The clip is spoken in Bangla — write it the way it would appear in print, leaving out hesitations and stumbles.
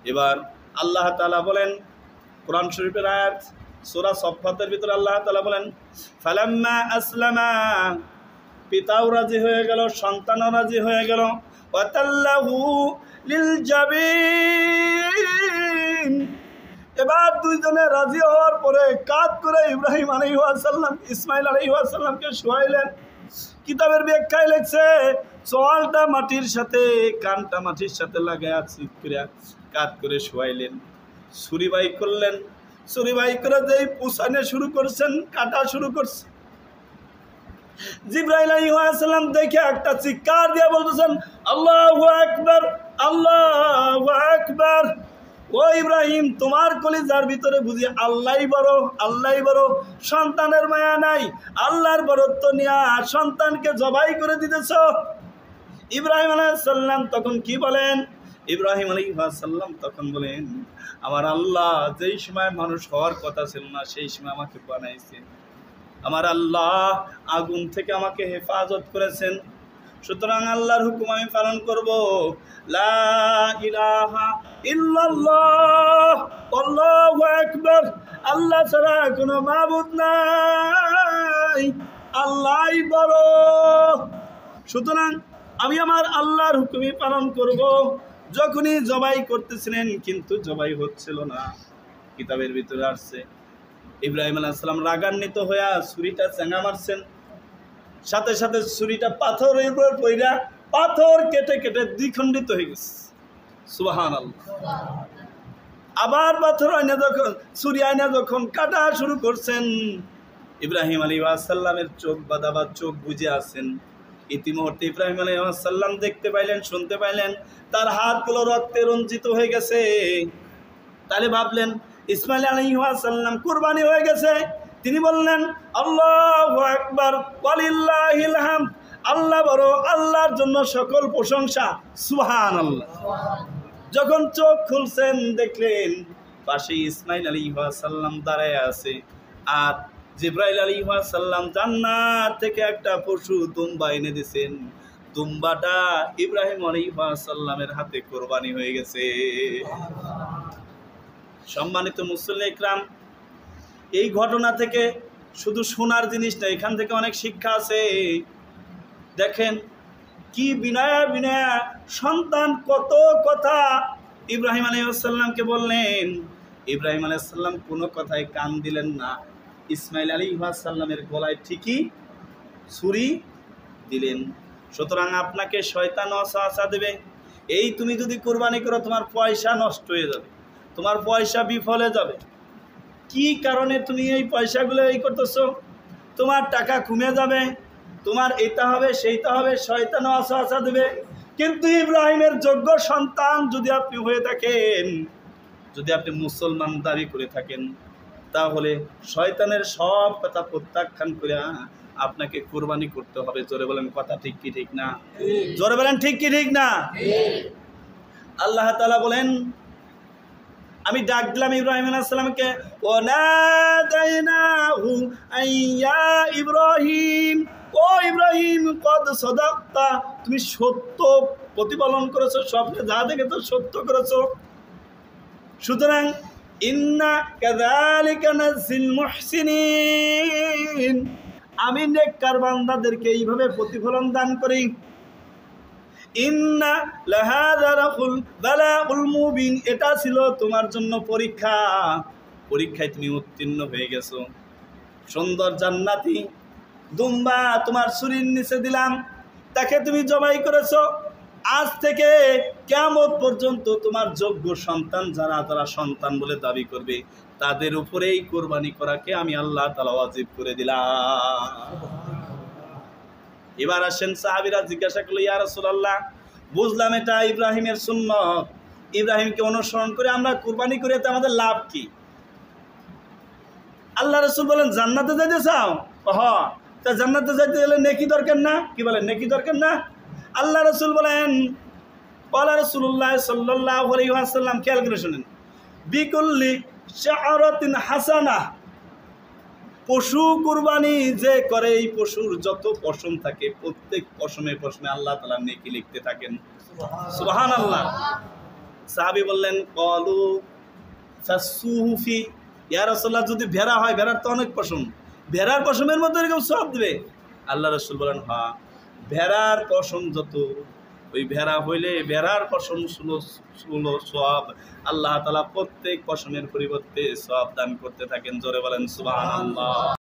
এবার আল্লাহ তাআলা বলেন কোরআন শরীফের আয়াত সূরা সফফাতের ভিতরে আল্লাহ তাআলা বলেন ফালাম্মা আসলামা, পিতাও রাজি হয়ে গেল, সন্তানও রাজি হয়ে গেল, ওয়াতাল্লাহু লিল জাবিন। এবার দুইজনে রাজি হওয়ার পরে কাঁধ করে ইব্রাহিম আলাইহিস সালাম ইসমাইল আলাইহিস সালামকে শোয়াইলেন। কিতাবের ব্যাখ্যায় লেখছে চোয়ালটা মাটির সাথে কানটা মাটির সাথে লাগায়া চিৎ করে কাঁধ করে শোয়াইলেন। ছুরি বাই করলেন, ছুরি বাই করে যেই পুষানে শুরু করছেন, কাটা শুরু করছে, জিবরাইল আলাইহিস সালাম দেখে একটা চিৎকার দিয়ে বলতেছেন আল্লাহু আকবার, আল্লাহু আকবার। ও ইব্রাহিম, তোমার কলিজার ভিতরে বুঝি আল্লাহই বড়, আল্লাহই বড়, সন্তানের মায়া নাই, আল্লাহর বড়ত্ব নিয়া সন্তানকে জবাই করে দিতেছ। ইব্রাহিম আলাইহিস সালাম তখন কি বলেন? ইব্রাহিম আলাইহিস সালাম তখন বলেন আমার আল্লাহ যেই সময় মানুষ হওয়ার কথা ছিল না সেই সময় আমাকে বানাইছেন, আমার আল্লাহ আগুন থেকে আমাকে হেফাজত করেছেন, সুতরাং আল্লাহর হুকুম আমি পালন করব। লা ইলাহা ইল্লাল্লাহ, আল্লাহু আকবার, আল্লাহ ছাড়া কোনো মাবুদ নাই, আল্লাহই বড়, সুতরাং আমি আমার আল্লাহর হুকুমই পালন করব। যখনই জবাই করতেছিলেন কিন্তু জবাই হচ্ছিল না, কিতাবের ভিতরে আসছে ইব্রাহিম আলাইহিস সালাম রাগান্বিত হয়ে ছুরিটা চেঙ্গা মারছেন, সাথে সাথে ছুরিটা পাথরের উপর পড়া পাথর কেটে কেটে দ্বিখণ্ডিত হয়ে গেছে। সুবহানাল্লাহ। আবার পাথর আইনা যখন ছুরি আইনা যখন কাটা শুরু করছেন, ইব্রাহিম আলাইহিস সালামের চোখ বাঁধা, চোখ বুজে আছেন। ইতিমধ্যে ইব্রাহিম আলাইহিস সালাম দেখতে পাইলেন, শুনতে পাইলেন তার হাতগুলো রক্তে রঞ্জিত হয়ে গেছে। তাহলে ভাবলেন ইসমাইল আলাইহিস সালাম কুরবানি হয়ে গেছে। তিনি বললেন আল্লাহু আকবার ওয়ালিল্লাহিল হামদ, আল্লাহ বড়, আল্লাহর জন্য সকল প্রশংসা, সুবহানাল্লাহ। যখন চোখ খুলছেন দেখলেন পাশে ইসমাইল আলাইহিস সালাম দাঁড়ায় আছে, আর জিবরাইল আলাইহিস সালাম জান্নাত থেকে একটা পশু দুম্বা এনে দিয়েছেন। দুম্বাটা ইব্রাহিম আলাইহিস সালামের হাতে কুরবানি হয়ে গেছে। সম্মানিত মুসল্লি ইকরাম, এই ঘটনা থেকে শুধু শোনার জিনিস না, এখান থেকে অনেক শিক্ষা আছে। দেখেন কি বিনয়া বিনয়া সন্তান কত কথা ইব্রাহিম আলাইহিস সালামকে বললেন। ইব্রাহিম আলাইহিস সালাম কোনো কথায় কান দিলেন না, ইসমাইল আলাইহিস সালামের গলায় ঠিকই ছুরি দিলেন। সুতরাং আপনাকে শয়তান ওয়াসওয়াসা দেবে, এই তুমি যদি কুরবানি করো তোমার পয়সা নষ্ট হয়ে যাবে, তোমার পয়সা বিফলে যাবে। কি কারণে তুমি এই পয়সাগুলো এই করতেছো? তোমার টাকা কমে যাবে, তোমার এটা হবে সেইটা হবে, শয়তান ওয়াসওয়াসা দেবে। কিন্তু ইব্রাহিমের যোগ্য সন্তান যদি আপনি হয়ে থাকেন, যদি আপনি মুসলমান দাবি করে থাকেন, তাহলে শয়তানের সব কথা প্রত্যাখ্যান করে আপনাকে কুরবানি করতে হবে। জোরে বলেন কথা ঠিক কি ঠিক না? জোরে বলেন ঠিক কি ঠিক না? আল্লাহ তাআলা বলেন আমি ডাক দিলাম ইব্রাহিম আলাইহিস সালামকে, ওয়ানাদাইনাহু আইয়া ইব্রাহিম, ও ইব্রাহিম কদ সাদাক্তা, তুমি সত্য প্রতিপালন করেছো, স্বপ্নে যা দেখেছো সত্য করেছো। সুতরাং ইন্না কাযালিকা নাজিল মুহসিনিন, আমি নেককার বান্দাদেরকে এইভাবে প্রতিফলন দান করি। ইন্না লাহাযা লাহুল বালাউল মুবিন, এটা ছিল তোমার জন্য পরীক্ষা, পরীক্ষায় তুমি উত্তীর্ণ হয়ে গেছো। সুন্দর জান্নাতি দুম্বা তোমার ছুরির নিচে দিলাম, তাকে তুমি জবাই করেছো। আজ থেকে কিয়ামত পর্যন্ত তোমার যোগ্য সন্তান যারা যারা সন্তান বলে দাবি করবে তাদের উপরেই কুরবানি করাকে আমি আল্লাহ তাআলা ওয়াজিব করে দিলাম। এবার আসেন সাহাবীরা জিজ্ঞাসা করলো, ইয়া রাসূলুল্লাহ, বুঝলাম এটা ইব্রাহিমের সুন্নত, ইব্রাহিমকে অনুসরণ করে আমরা কুরবানি করে তো আমাদের লাভ কি? আল্লাহ রাসূল বলেন জান্নাতে যাইতে চাও? হ্যাঁ, তা জান্নাতে যাইতে গেলে নেকি দরকার না? কি বলেন, নেকি দরকার না? আল্লাহ রাসূল বলেন, ক্বালা রাসূলুল্লাহ সাল্লাল্লাহু আলাইহি ওয়াসাল্লাম, খেয়াল করে শুনেন, বিকুল্লি শাআরাতিন হাসানাহ, পশু কুরবানি যে করে এই পশুর যত পশম থাকে প্রত্যেক পশমে পশমে আল্লাহ তাআলা নেকি লিখতে থাকেন। সুবহানাল্লাহ। সাহাবী বললেন কলু সাসুফি, ইয়া রাসূলুল্লাহ যদি ভেড়া হয়, ভেড়ার তো অনেক পশম, ভেড়ার পশমের মধ্যে এরকম সওয়াব দেবে? আল্লাহ রাসূল বলেন হ্যাঁ, ভেড়ার পশম যত, ওই ভেড়া হইলে ভেড়ার পশম ষোলো সওয়াব আল্লাহ তাআলা প্রত্যেক পশমের পরিবর্তে সওয়াব দান করতে থাকেন। জোরে বলেন সুবহানাল্লাহ।